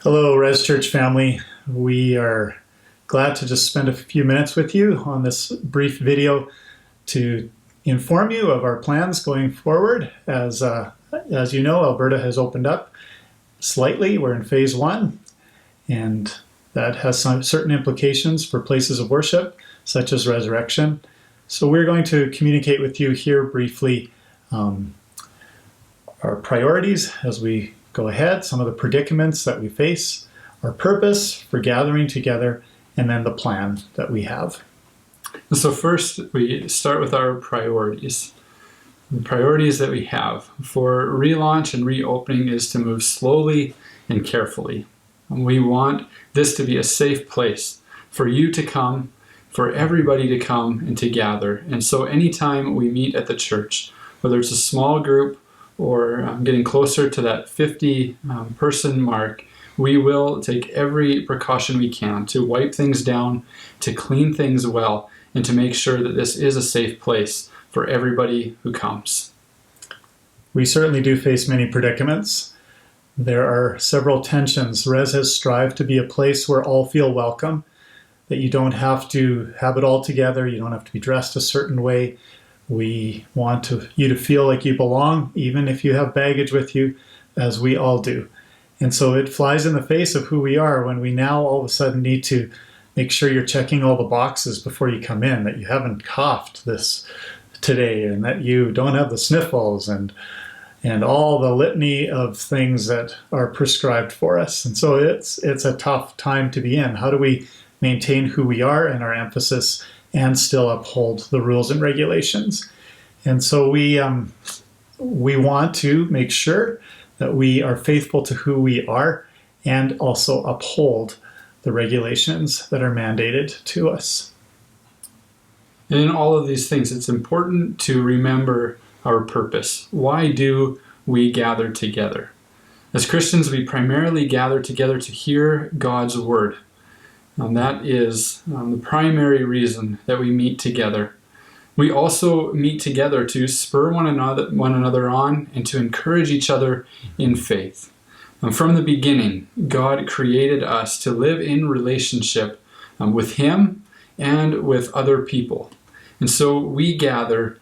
Hello, Res Church family. We are glad to just spend a few minutes with you on this brief video to inform you of our plans going forward. As you know, Alberta has opened up slightly. We're in phase one, and that has some certain implications for places of worship, such as Resurrection. So we're going to communicate with you here briefly our priorities as we go ahead, some of the predicaments that we face, our purpose for gathering together, and then the plan that we have. So first, we start with our priorities. The priorities that we have for relaunch and reopening is to move slowly and carefully. And we want this to be a safe place for you to come, for everybody to come and to gather. And so anytime we meet at the church, whether it's a small group or getting closer to that 50 person mark, we will take every precaution we can to wipe things down, to clean things well, and to make sure that this is a safe place for everybody who comes. We certainly do face many predicaments. There are several tensions. Res has strived to be a place where all feel welcome, that you don't have to have it all together, you don't have to be dressed a certain way. We want you to feel like you belong, even if you have baggage with you, as we all do. And so it flies in the face of who we are when we now all of a sudden need to make sure you're checking all the boxes before you come in, that you haven't coughed this today, and that you don't have the sniffles, and all the litany of things that are prescribed for us. And so it's a tough time to be in. How do we maintain who we are and our emphasis and still uphold the rules and regulations? And so we want to make sure that we are faithful to who we are and also uphold the regulations that are mandated to us. And in all of these things, it's important to remember our purpose. Why do we gather together? As Christians, we primarily gather together to hear God's word. And that is the primary reason that we meet together. We also meet together to spur one another on and to encourage each other in faith. And from the beginning, God created us to live in relationship with Him and with other people. And so we gather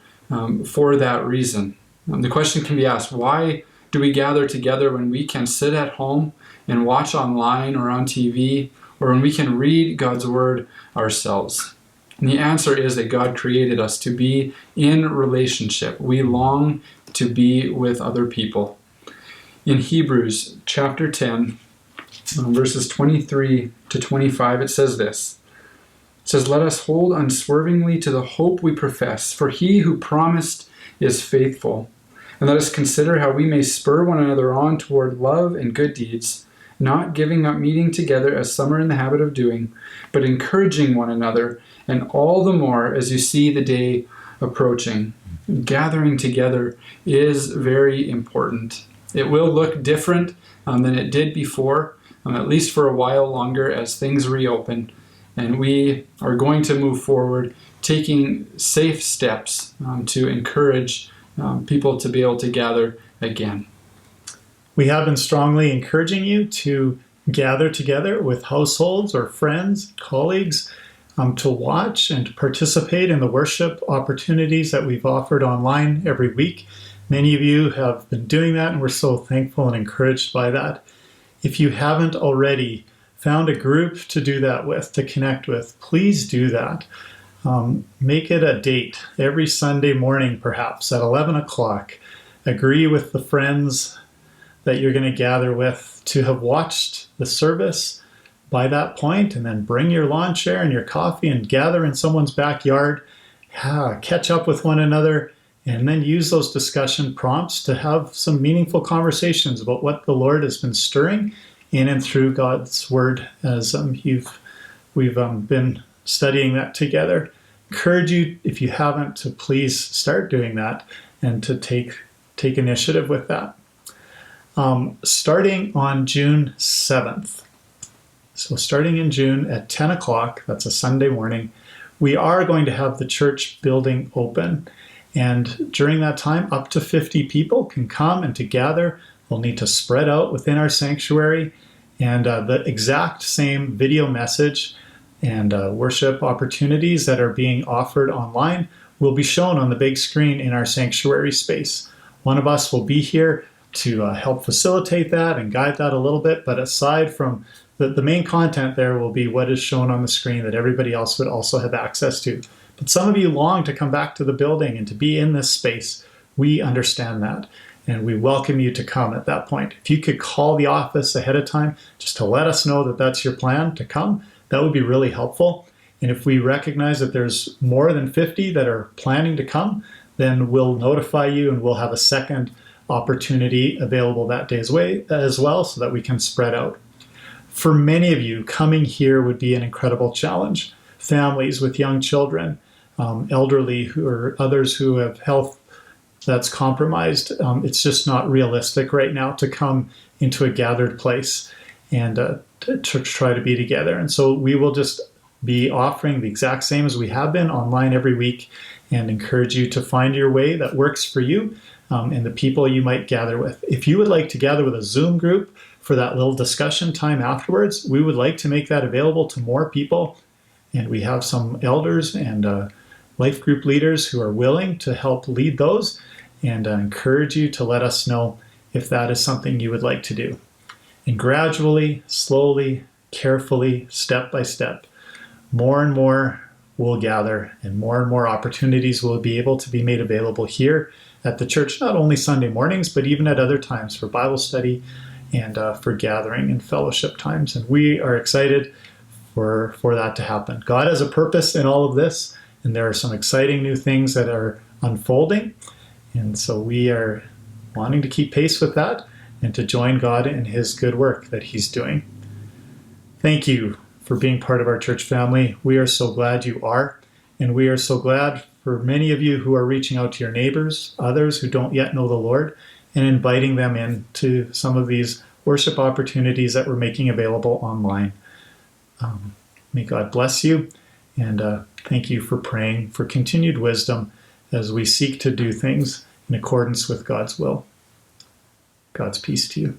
for that reason. The question can be asked, why do we gather together when we can sit at home and watch online or on TV, or when we can read God's word ourselves? And the answer is that God created us to be in relationship. We long to be with other people. In Hebrews chapter 10, verses 23 to 25, it says this. It says, "Let us hold unswervingly to the hope we profess, for he who promised is faithful. And let us consider how we may spur one another on toward love and good deeds, not giving up meeting together as some are in the habit of doing, but encouraging one another, and all the more as you see the day approaching." Gathering together is very important. It will look different than it did before, at least for a while longer as things reopen. And we are going to move forward, taking safe steps to encourage people to be able to gather again. We have been strongly encouraging you to gather together with households or friends, colleagues, to watch and to participate in the worship opportunities that we've offered online every week. Many of you have been doing that, and we're so thankful and encouraged by that. If you haven't already found a group to do that with, to connect with, please do that. Make it a date every Sunday morning, perhaps at 11 o'clock. Agree with the friends that you're going to gather with to have watched the service by that point, and then bring your lawn chair and your coffee and gather in someone's backyard, catch up with one another, and then use those discussion prompts to have some meaningful conversations about what the Lord has been stirring in and through God's Word as we've been studying that together. Encourage you, if you haven't, to please start doing that and to take initiative with that. Starting on June 7th. So starting in June at 10 o'clock, that's a Sunday morning, we are going to have the church building open. And during that time, up to 50 people can come and to gather. We'll need to spread out within our sanctuary. And the exact same video message and worship opportunities that are being offered online will be shown on the big screen in our sanctuary space. One of us will be here to help facilitate that and guide that a little bit, but aside from the main content, there will be what is shown on the screen that everybody else would also have access to. But some of you long to come back to the building and to be in this space. We understand that, and we welcome you to come at that point. If you could call the office ahead of time just to let us know that that's your plan to come, that would be really helpful. And if we recognize that there's more than 50 that are planning to come, then we'll notify you and we'll have a second opportunity available that day as well, so that we can spread out. For many of you, coming here would be an incredible challenge. Families with young children, elderly or others who have health that's compromised. It's just not realistic right now to come into a gathered place and to try to be together. And so we will just be offering the exact same as we have been online every week, and encourage you to find your way that works for you and the people you might gather with. If you would like to gather with a Zoom group for that little discussion time afterwards, we would like to make that available to more people. And we have some elders and life group leaders who are willing to help lead those, and encourage you to let us know if that is something you would like to do. And gradually, slowly, carefully, step by step, more and more will gather, and more opportunities will be able to be made available here at the church, not only Sunday mornings, but even at other times for Bible study and for gathering and fellowship times. And we are excited for that to happen. God has a purpose in all of this, and there are some exciting new things that are unfolding. And so we are wanting to keep pace with that and to join God in his good work that he's doing. Thank you for being part of our church family. We are so glad you are, and we are so glad for many of you who are reaching out to your neighbors, others who don't yet know the Lord, and inviting them into some of these worship opportunities that we're making available online. May God bless you, and thank you for praying for continued wisdom as we seek to do things in accordance with God's will. God's peace to you.